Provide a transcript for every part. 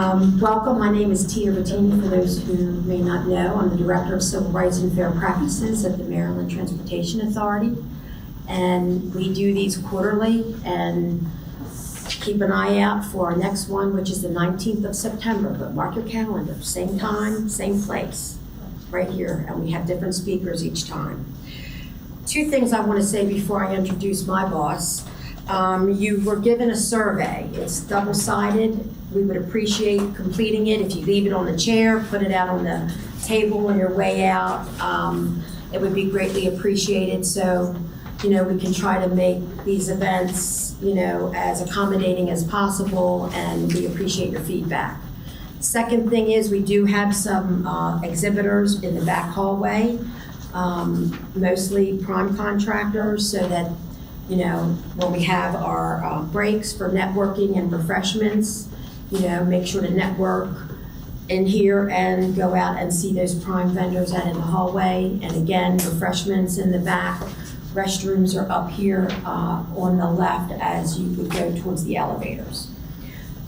Welcome, my name is Tia Rattini. For those who may not know, I'm the Director of Civil Rights and Fair Practices at the Maryland Transportation Authority. And we do these quarterly, and keep an eye out for our next one, which is the 19th of September. But mark your calendar, same time, same place, right here. And we have different speakers each time. Two things I want to say before I introduce my boss. You were given a survey. It's double-sided. We would appreciate completing it. If you leave it on the chair, put it out on the table on your way out. It would be greatly appreciated. So, we can try to make these events, as accommodating as possible, and we appreciate your feedback. Second thing is we do have some exhibitors in the back hallway, mostly prime contractors, so that when we have our breaks for networking and refreshments, make sure to network in here and go out and see those prime vendors out in the hallway. And again, refreshments in the back. Restrooms are up here on the left as you would go towards the elevators.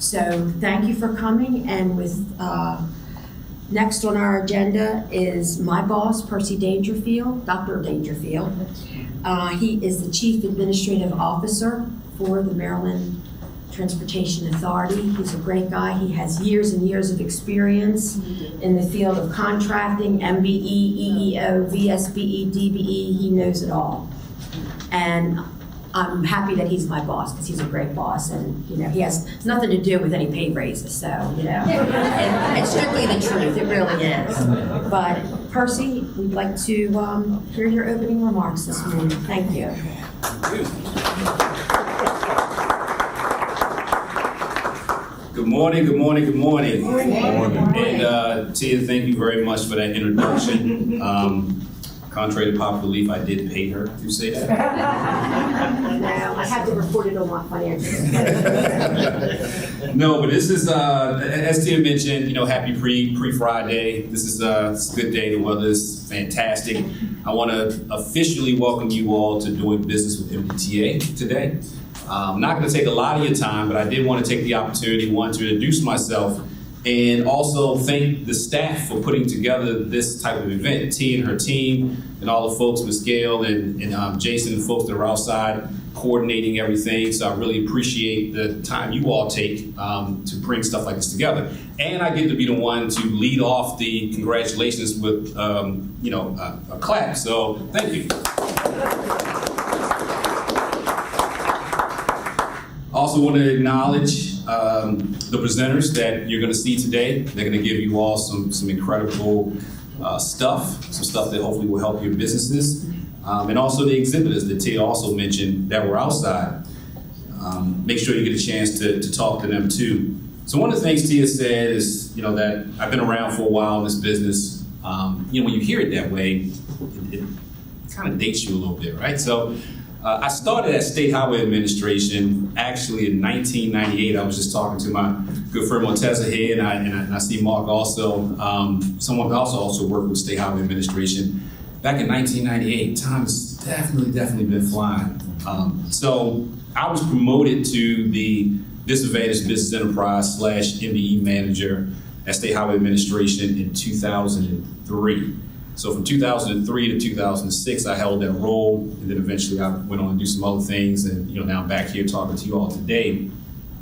So thank you for coming. And with next on our agenda is my boss, Percy Dangerfield, Dr. Dangerfield. He is the Chief Administrative Officer for the Maryland Transportation Authority. He's a great guy. He has years and years of experience in the field of contracting, MBE, EEO, VSBE, DBE. He knows it all. And I'm happy that he's my boss because he's a great boss, and he has nothing to do with any pay raises. So it's strictly the truth. It really is. But Percy, we'd like to hear your opening remarks this morning. Thank you. Good morning, good morning, good morning. And Tia, thank you very much for that introduction. Contrary to popular belief, I did pay her to say that. No, I had to report it on my financials. No, but this is, as Tia mentioned, happy pre-Friday. This is a good day. The weather is fantastic. I want to officially welcome you all to doing business with MDTA today. I'm not going to take a lot of your time, but I did want to take the opportunity, to introduce myself and also thank the staff for putting together this type of event. T and her team and all the folks, Ms. Gail and Jason, and folks that are outside coordinating everything. So I really appreciate the time you all take to bring stuff like this together. And I get to be the one to lead off the congratulations with a clap. So thank you. Also want to acknowledge the presenters that you're going to see today. They're going to give you all some incredible stuff, some stuff that hopefully will help your businesses. And also the exhibitors that Tia also mentioned that were outside. Make sure you get a chance to talk to them too. So one of the things Tia said is, that I've been around for a while in this business. When you hear it that way, it kind of dates you a little bit, right? So I started at State Highway Administration actually in 1998. I was just talking to my good friend Monteza here, and I see Mark also, someone who also worked with State Highway Administration. Back in 1998, time has definitely been flying. So I was promoted to the Disadvantaged Business Enterprise / MBE Manager at State Highway Administration in 2003. So from 2003 to 2006, I held that role, and then eventually I went on to do some other things, and now I'm back here talking to you all today.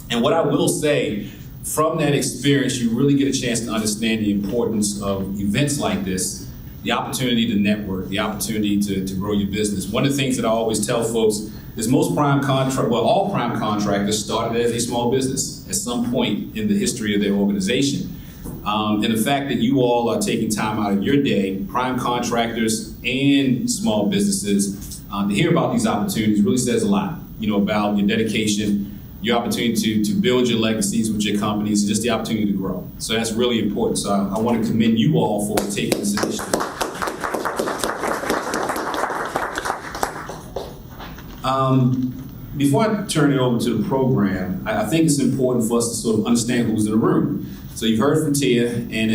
And what I will say, from that experience, you really get a chance to understand the importance of events like this, the opportunity to network, the opportunity to grow your business. One of the things that I always tell folks is all prime contractors started as a small business at some point in the history of their organization. And the fact that you all are taking time out of your day, prime contractors and small businesses, to hear about these opportunities really says a lot, about your dedication, your opportunity to build your legacies with your companies, and just the opportunity to grow. So that's really important. So I want to commend you all for taking this initiative. Before I turn it over to the program, I think it's important for us to sort of understand who's in the room. So you've heard from Tia, and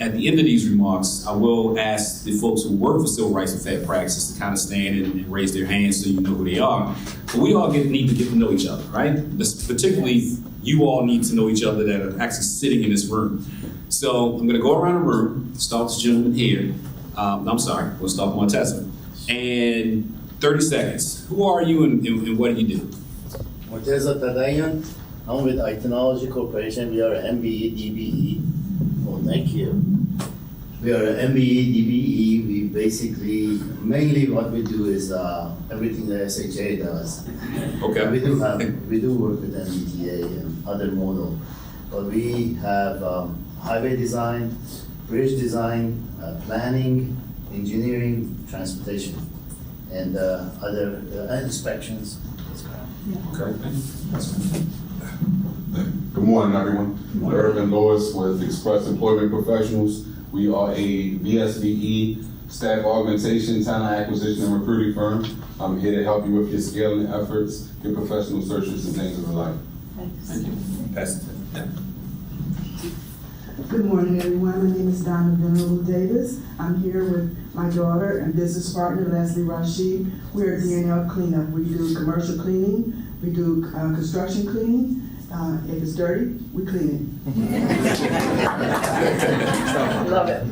at the end of these remarks, I will ask the folks who work for Civil Rights and Fair Practices to kind of stand and raise their hands so you know who they are. But we all need to get to know each other, right? Particularly you all need to know each other that are actually sitting in this room. So I'm going to go around the room, start with this gentleman here. I'm sorry, we'll start with Montessa. And 30 seconds. Who are you and what do you do? Monteza Tadayan. I'm with Technology Corporation. We are an MBE DBE. Oh, thank you. We are an MBE DBE. We basically, mainly what we do is everything that SHA does. Okay. We do work with MDTA and other model, but we have highway design, bridge design, planning, engineering, transportation, and other inspections. Okay. Good morning, everyone. Irvin Lewis with Express Employment Professionals. We are a VSVE staff augmentation, talent acquisition, and recruiting firm. I'm here to help you with your scaling efforts, your professional searches, and things of the like. Thank you. Pass it. Yeah. Good morning, everyone. My name is Donna Venerable Davis. I'm here with my daughter and business partner, Leslie Rashid. We're at DNL Cleanup. We do commercial cleaning. We do construction cleaning. If it's dirty, we clean it. Love it.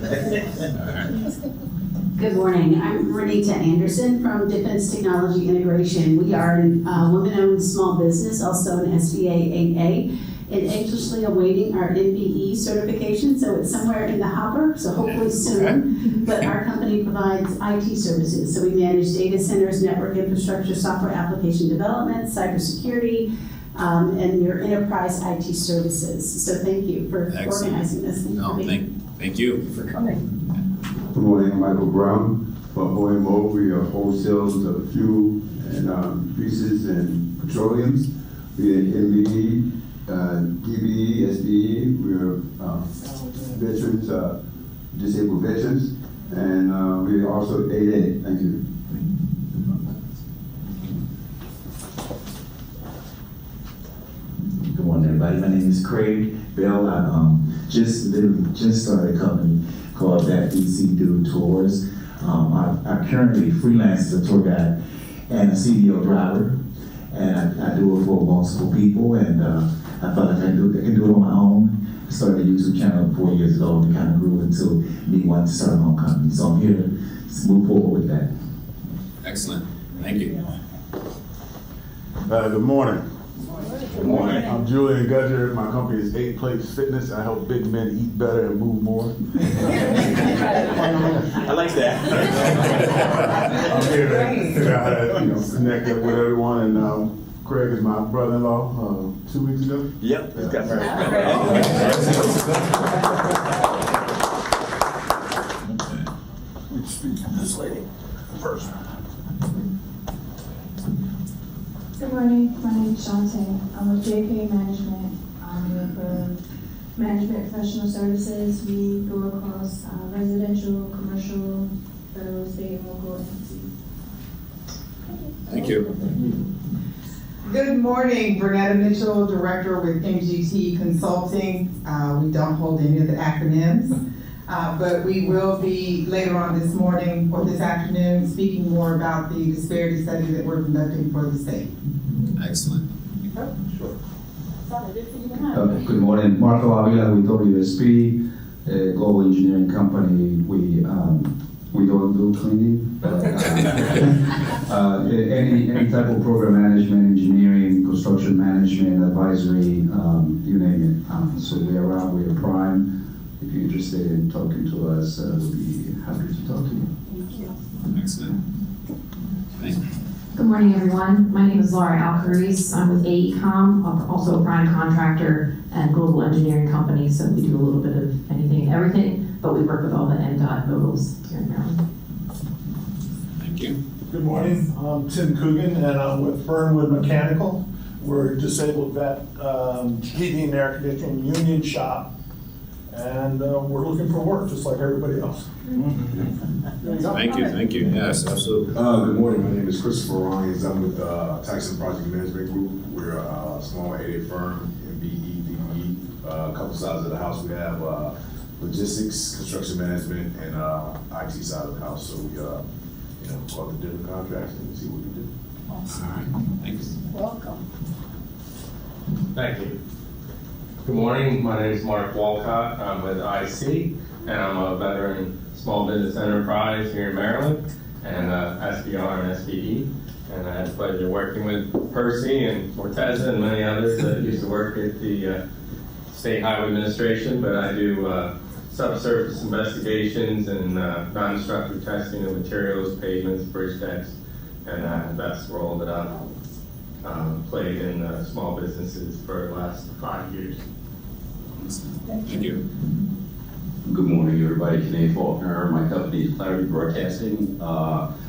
Good morning. I'm Renita Anderson from Defense Technology Integration. We are a women-owned small business, also an SBA 8A, and anxiously awaiting our MBE certification, so it's somewhere in the hopper, so hopefully soon. But our company provides IT services, so we manage data centers, network infrastructure, software application development, cybersecurity, and your enterprise IT services. So thank you for organizing this. Thank you for coming. Good morning, I'm Michael Brown for OMO. We are wholesales of fuel and greases and petroleums. We are MBE, DBE, SBE. We are veterans, disabled veterans, and we are also 8A. Thank you. Good morning, everybody. My name is Craig Bell. I just started a company called That DC Do Tours. I currently freelance as a tour guide and a CDO driver, and I do it for multiple people. And I felt like I can do it on my own. I started a YouTube channel 4 years ago, and it kind of grew into me wanting to start my own company. So I'm here to move forward with that. Excellent. Thank you. Good morning. Good morning. I'm Julian Gudger. My company is 8 Plates Fitness. I help big men eat better and move more. I like that. I'm here to figure out how to connect up with everyone. And Craig is my brother-in-law 2 weeks ago. Yep, it's got right. Speak to this lady first. Good morning, my name is Shantae. I'm with JK Management. I'm with Management Professional Services. We go across residential, commercial, federal, state, and local entities. Thank you. Good morning, Bernetta Mitchell, Director with MGT Consulting. We don't hold any of the acronyms, but we will be later on this morning or this afternoon speaking more about the disparity study that we're conducting for the state. Excellent. Sure. Good morning, Marco Avila with WSP, a global engineering company. We don't do cleaning, but any type of program management, engineering, construction management, advisory, you name it. So we are around, we are prime. If you're interested in talking to us, we'll be happy to talk to you. Thank you. Excellent. Thank you. Good morning, everyone. My name is Laura Alcaris. I'm with AECOM, also a prime contractor and global engineering company. So we do a little bit of anything and everything, but we work with all the MDOT nodals here in Maryland. Thank you. Good morning, I'm Tim Coogan, and I'm with Fernwood Mechanical. We're a disabled vet heating and air conditioning union shop, and we're looking for work just like everybody else. Thank you. Yes, absolutely. Good morning. My name is Christopher Ryan. I'm with Tyson Project Management Group. We're a small 8A firm, MBE, DBE. A couple sides of the house. We have logistics, construction management, and IT side of the house. So we go out to different contracts and see what we do. All right. Thanks. Welcome. Thank you. Good morning, my name is Mark Walcott. I'm with IC, and I'm a veteran small business enterprise here in Maryland, and SBR and SBE. And I had the pleasure of working with Percy and Morteza and many others that used to work at the State Highway Administration, but I do subsurface investigations and non-destructive testing of materials, pavements, bridge decks, and that's the role that I've played in small businesses for the last 5 years. Thank you. Good morning, everybody. Kenneth Faulkner. My company is Clarity Broadcasting.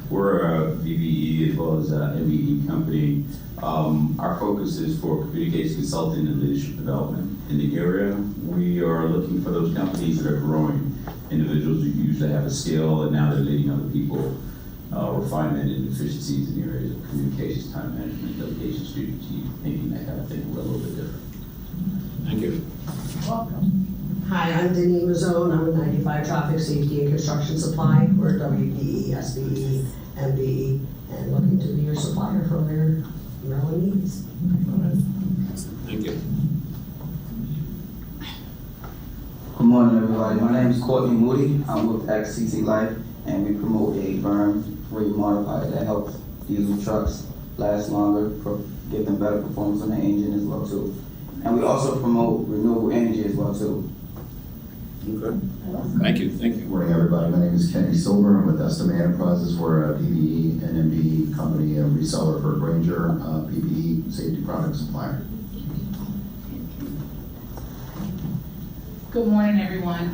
We're a VBE as well as a MBE company. Our focus is for communications consulting and leadership development in the area. We are looking for those companies that are growing, individuals who usually have a skill and now they're leading other people, refinement and efficiencies in the areas of communications, time management, delegation, strategy, thinking, that kind of thing. We're a little bit different. Thank you. Hi, I'm Denise Mazzone. I'm with 95 Traffic Safety and Construction Supply. We're WBE, SBE, MBE, and looking to be your supplier for their Maryland needs. Thank you. Good morning, everybody. My name is Courtney Moody. I'm with XCC Life, and we promote a burn-free modifier that helps diesel trucks last longer, give them better performance on the engine as well too. And we also promote renewable energy as well too. Okay. Thank you. Thank you. Good morning, everybody. My name is Kenny Silver. I'm with Estimate Enterprises. We're a PPE and MBE company, a reseller for Granger, PPE safety product supplier. Good morning, everyone.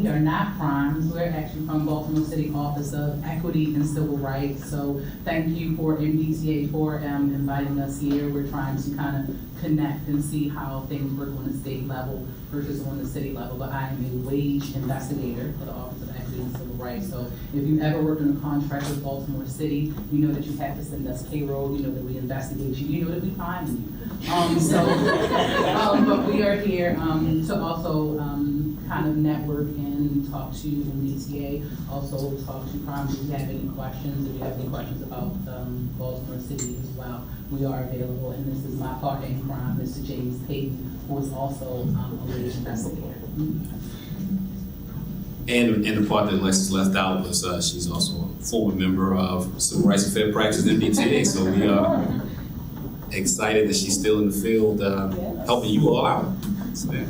We are not primes. We're actually from Baltimore City Office of Equity and Civil Rights. So thank you for MDTA for inviting us here. We're trying to kind of connect and see how things work on the state level versus on the city level. But I am a wage investigator for the Office of Equity and Civil Rights. So if you ever worked on a contract with Baltimore City, you know that you have to send us payroll, you know that we investigate you, you know that we find you. But we are here to also kind of network and talk to MDTA, also talk to Prime if you have any questions, if you have any questions about Baltimore City as well. We are available, and this is my partner in crime, Mr. James Payton, who is also a wage investigator. And the part that Alexis left out was she's also a former member of Civil Rights and Fair Practice MDTA, so we are excited that she's still in the field helping you all out. So, yeah.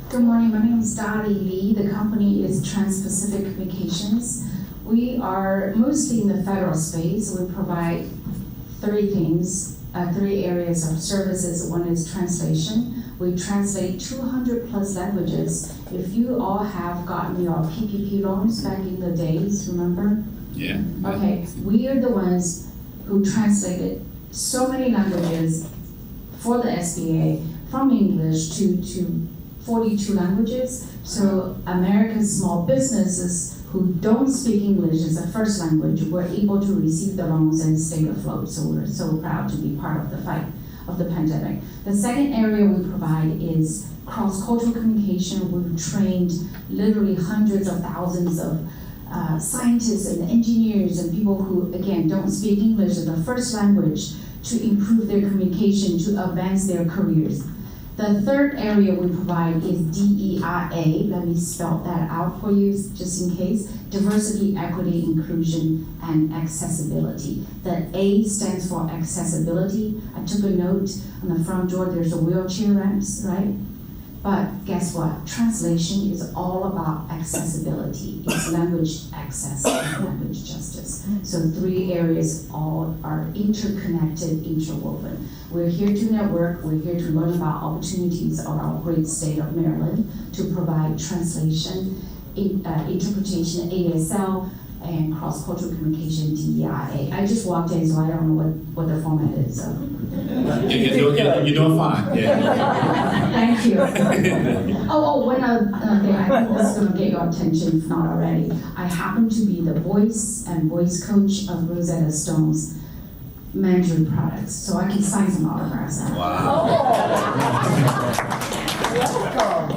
Good morning, my name is Dottie Lee. The company is Trans-Pacific Communications. We are mostly in the federal space. We provide three areas of services. One is translation. We translate 200 plus languages. If you all have gotten your PPP loans back in the days, remember? Yeah. Okay, we are the ones who translated so many languages for the SBA from English to 42 languages. So America's small businesses who don't speak English as a first language were able to receive the loans and stay afloat. So we're so proud to be part of the fight of the pandemic. The second area we provide is cross-cultural communication. We've trained literally hundreds of thousands of scientists and engineers and people who, again, don't speak English as a first language to improve their communication, to advance their careers. The third area we provide is DEIA. Let me spell that out for you just in case. Diversity, equity, inclusion, and accessibility. The A stands for accessibility. I took a note on the front door, there's a wheelchair ramps, right? But guess what? Translation is all about accessibility. It's language access and language justice. So three areas all are interconnected, interwoven. We're here to network, we're here to learn about opportunities of our great state of Maryland to provide translation, interpretation, ASL, and cross-cultural communication, DEIA. I just walked in, so I don't know what the format is. So. You're doing fine. Yeah. Thank you. One other thing, I think this is going to get your attention if not already. I happen to be the voice and voice coach of Rosetta Stone's Mandarin products, so I can sign some autographs out.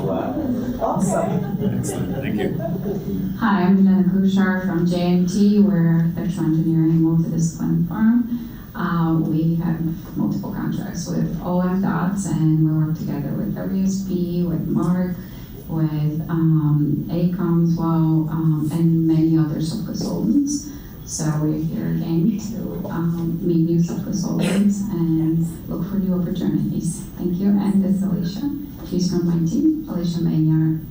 Welcome. Awesome. Excellent. Thank you. Hi, I'm Milena Kushar from JMT. We're a structural engineering multidisciplinary firm. We have multiple contracts with OMDOTs, and we work together with WSP, with MARC, with ACOM as well, and many other subconsultants. So we're here again to meet new subconsultants and look for new opportunities. Thank you. And this is Alicia. She's from my team, Alicia Maynard.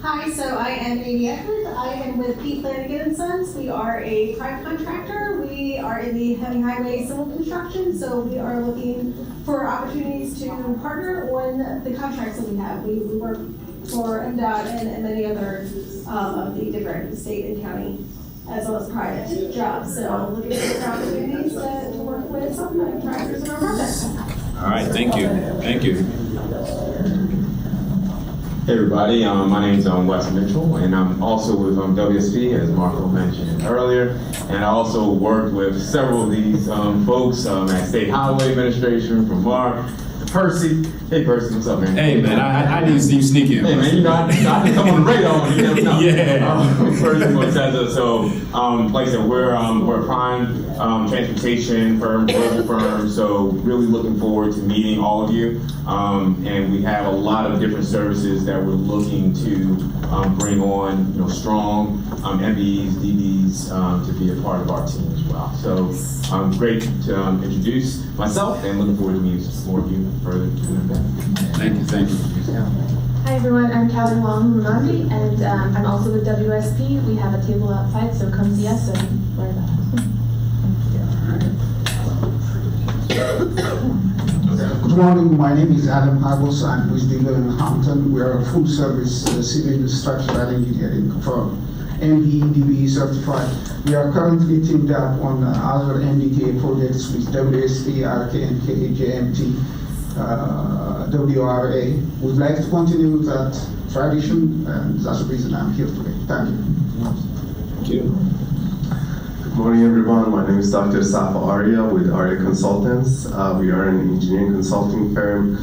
Hi, so I am Amy Eckert. I am with P. Flanagan & Sons. We are a prime contractor. We are in the heavy highway civil construction, so we are looking for opportunities to partner on the contracts that we have. We work for MDOT and many other of the different state and county as well as private jobs. So looking for opportunities to work with some contractors in our projects. All right, thank you. Thank you. Hey everybody, my name is Wes Mitchell, and I'm also with WSP, as Marco mentioned earlier. And I also worked with several of these folks at State Highway Administration, from Mark to Percy. Hey Percy, what's up, man? Hey man, I didn't see you sneak in. Hey man, you know, I didn't come on the radar, you never know. Yeah. Percy Monteza. So, like I said, we're a prime transportation firm, global firm, so really looking forward to meeting all of you. And we have a lot of different services that we're looking to bring on, strong MBEs, DBs to be a part of our team as well. So great to introduce myself, and looking forward to meeting more of you further to the event. Thank you, thank you. Hi everyone, I'm Calvin Wong Lunandi, and I'm also with WSP. We have a table outside, so come see us and learn about us. Good morning, my name is Adam Hagos. I'm with Dingle and Hampton. We are a full service civil structural engineering firm, MDE DBE certified. We are currently teamed up on other MDTA projects with WSP, RKNK, JMT, WRA. We'd like to continue that tradition, and that's the reason I'm here today. Thank you. Thank you. Good morning, everyone. My name is Dr. Safa Arya with Arya Consultants. We are an engineering consulting firm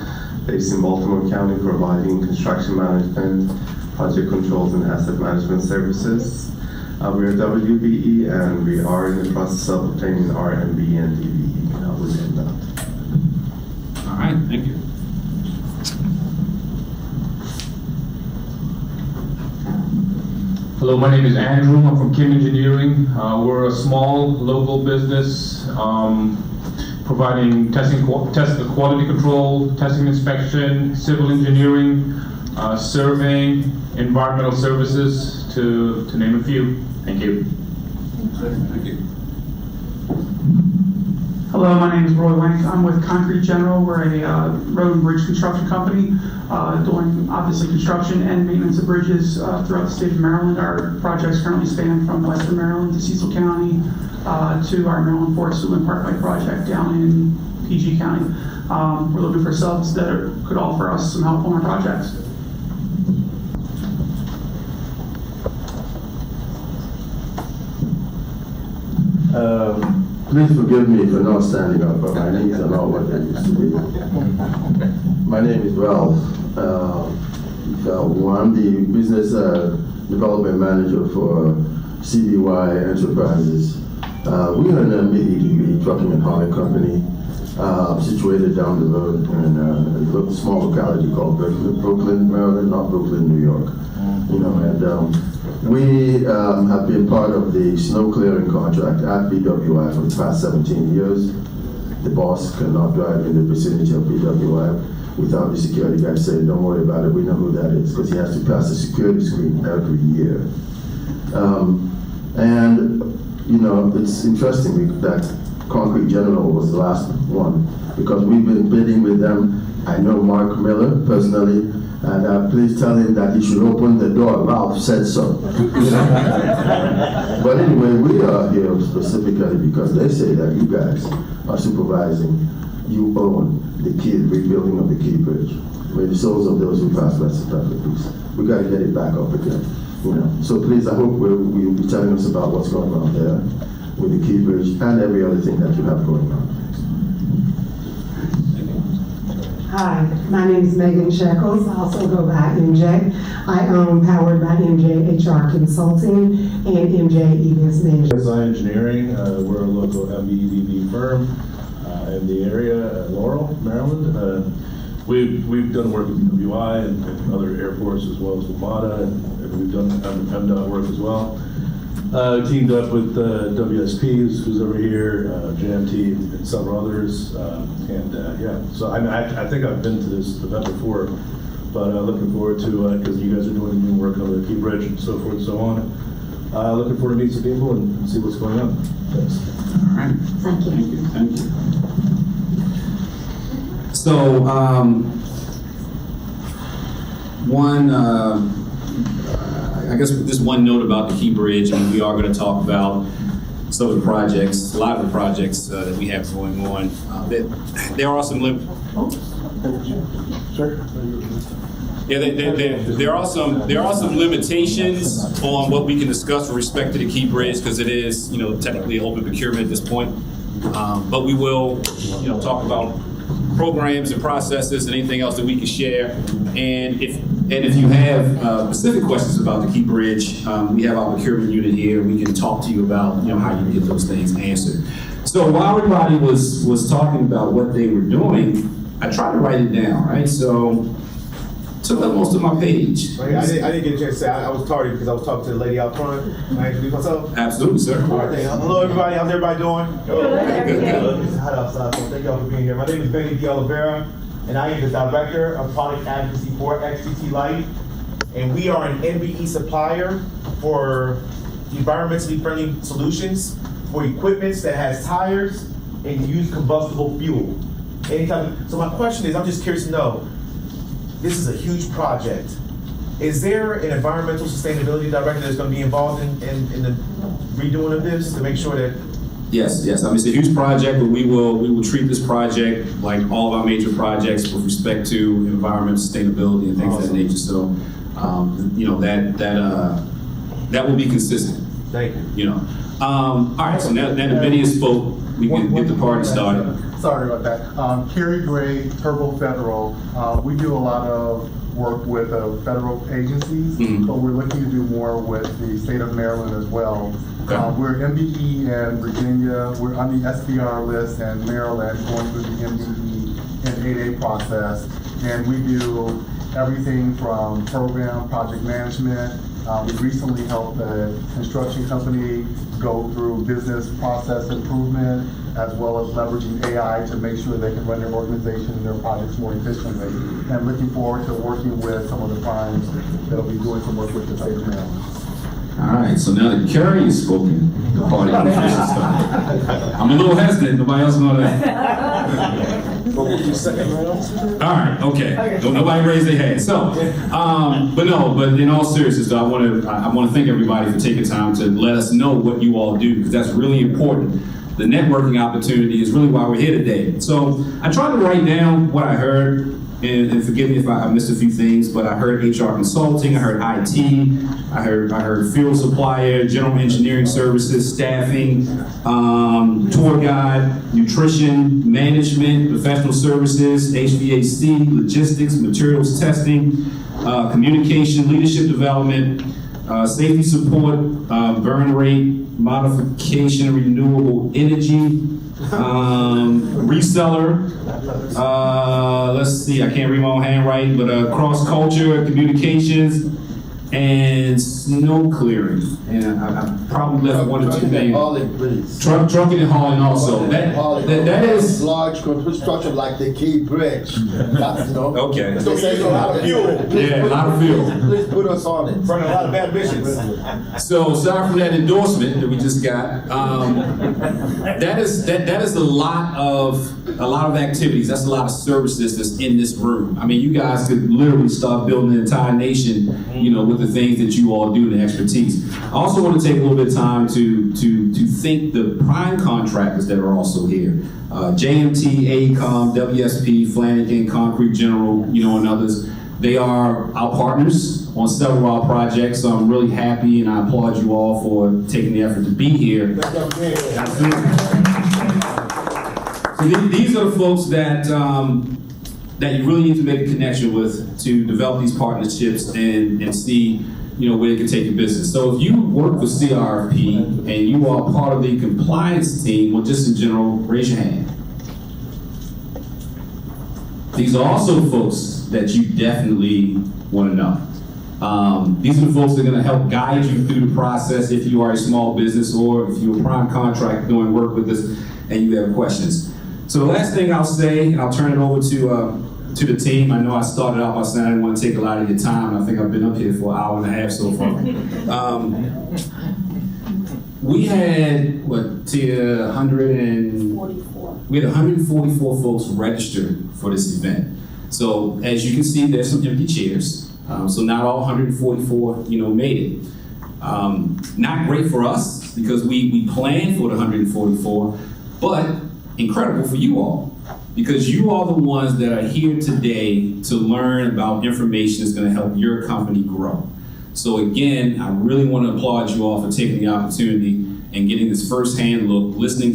based in Baltimore County, providing construction management, project controls, and asset management services. We are WBE, and we are in the process of obtaining our MBE and DBE within that. All right, thank you. Hello, my name is Andrew. I'm from Kim Engineering. We're a small local business providing quality control, testing inspection, civil engineering, surveying, environmental services, to name a few. Thank you. Thank you. Hello, my name is Roy Wenk. I'm with Concrete General. We're a road and bridge construction company doing obviously construction and maintenance of bridges throughout the state of Maryland. Our projects currently span from Western Maryland to Cecil County to our Maryland Fort Sullivan Parkway project down in PG County. We're looking for subs that could offer us some help on our projects. Please forgive me for not standing up, but my knees are not what they used to be. My name is Ralph. I'm the business development manager for CBY Enterprises. We are an MBE trucking and hauling company situated down the road in a small locality called Brooklyn, Maryland, not Brooklyn, New York. We have been part of the snow clearing contract at BWI for the past 17 years. The boss cannot drive in the vicinity of BWI without the security guy saying, "Don't worry about it, we know who that is," because he has to pass the security screen every year. It's interesting that Concrete General was the last one, because we've been bidding with them. I know Mark Miller personally, and please tell him that he should open the door. Ralph said so. But anyway, we are here specifically because they say that you guys are supervising, you own the key rebuilding of the Key Bridge. May the souls of those who pass rest in perfect peace. We got to get it back up again. So please, I hope you'll be telling us about what's going on there with the Key Bridge and every other thing that you have going on. Hi, my name is Megan Shekels. I also go by MJ. I own Powered by MJ HR Consulting and MJ Events Management. Design Engineering, we're a local MBEDB firm in the area at Laurel, Maryland. We've done work with WI and other airports as well as WMATA, and we've done MDOT work as well. Teamed up with WSP, who's over here, JMT, and several others, yeah. So I think I've been to this event before, but looking forward to because you guys are doing new work on the Key Bridge and so forth and so on. Looking forward to meet some people and see what's going on. Thanks. All right. Thank you. Thank you. So, I guess just one note about the Key Bridge. I mean, we are going to talk about some of the projects, a lot of the projects that we have going on. There are some there are some limitations on what we can discuss with respect to the Key Bridge because it is, technically open procurement at this point. But we will, talk about programs and processes and anything else that we can share. And if you have specific questions about the Key Bridge, we have our procurement unit here. We can talk to you about how you can get those things answered. So while everybody was talking about what they were doing, I tried to write it down, right? So took up most of my page. I didn't get a chance to say I was tardy because I was talking to the lady out front. Can I introduce myself? Absolutely, sir. All right, hello everybody. How's everybody doing? Good. It's hot outside, so thank y'all for being here. My name is Benny D. Oliveira, and I am the Director of Product Advocacy for XTT Light. And we are an MBE supplier for environmentally friendly solutions for equipment that has tires and use combustible fuel. So my question is, I'm just curious to know, this is a huge project. Is there an environmental sustainability director that's going to be involved in the redoing of this to make sure that? Yes. I mean, it's a huge project, but we will treat this project like all of our major projects with respect to environmental sustainability and things of that nature. So, that will be consistent. Thank you. All right. So now that Benny has spoke, we can get the party started. Sorry about that. Kerry Gray, Turbo Federal. We do a lot of work with federal agencies, but we're looking to do more with the state of Maryland as well. Okay. We're MBE in Virginia. We're on the SBR list in Maryland, going through the MBE and 8A process. And we do everything from program, project management. We recently helped a construction company go through business process improvement, as well as leveraging AI to make sure they can run their organization and their projects more efficiently. And looking forward to working with some of the primes that'll be doing some work with the state of Maryland. All right, so now that Kerry has spoken, the party can start. I'm a little hesitant, nobody else know that. All right, okay. Don't nobody raise their hand. So, but in all seriousness, I want to thank everybody for taking time to let us know what you all do, because that's really important. The networking opportunity is really why we're here today. So I tried to write down what I heard, and forgive me if I missed a few things, but I heard HR consulting, I heard IT, I heard fuel supplier, general engineering services, staffing, tour guide, nutrition, management, professional services, HVAC, logistics, materials testing, communication, leadership development, safety support, burn rate, modification, renewable energy, reseller, let's see, I can't read my own handwriting, but cross-culture, communications, and snow clearing. And I probably left one or two things. Trucking and hauling also. That is large construction like the Key Bridge. Okay. So there's a lot of fuel. Yeah, a lot of fuel. Please put us on it. Running a lot of bad missions. So aside from that endorsement that we just got, that is a lot of activities. That's a lot of services that's in this room. I mean, you guys could literally start building an entire nation, with the things that you all do, the expertise. I also want to take a little bit of time to thank the prime contractors that are also here. JMT, AECOM, WSP, Flanagan, Concrete General, and others. They are our partners on several of our projects, so I'm really happy and I applaud you all for taking the effort to be here. So these are the folks that that you really need to make a connection with to develop these partnerships and see, where it can take your business. So if you work with CRP and you are part of the compliance team, or just in general, raise your hand. These are also folks that you definitely want to know. These are the folks that are going to help guide you through the process if you are a small business or if you're a prime contractor doing work with us and you have questions. So the last thing I'll say, and I'll turn it over to the team. I know I started out by saying I didn't want to take a lot of your time. I think I've been up here for an hour and a half so far. We had, Tia, 144. We had 144 folks registered for this event. So as you can see, there's some empty chairs. So not all 144, made it. Not great for us because we planned for the 144, but incredible for you all because you are the ones that are here today to learn about information that's going to help your company grow. So again, I really want to applaud you all for taking the opportunity and getting this firsthand look, listening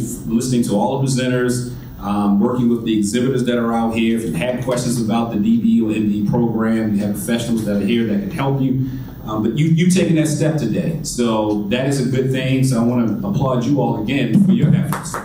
to all the presenters, working with the exhibitors that are out here. If you have questions about the DBE or MD program, you have professionals that are here that can help you. But you've taken that step today. So that is a good thing. So I want to applaud you all again for your efforts.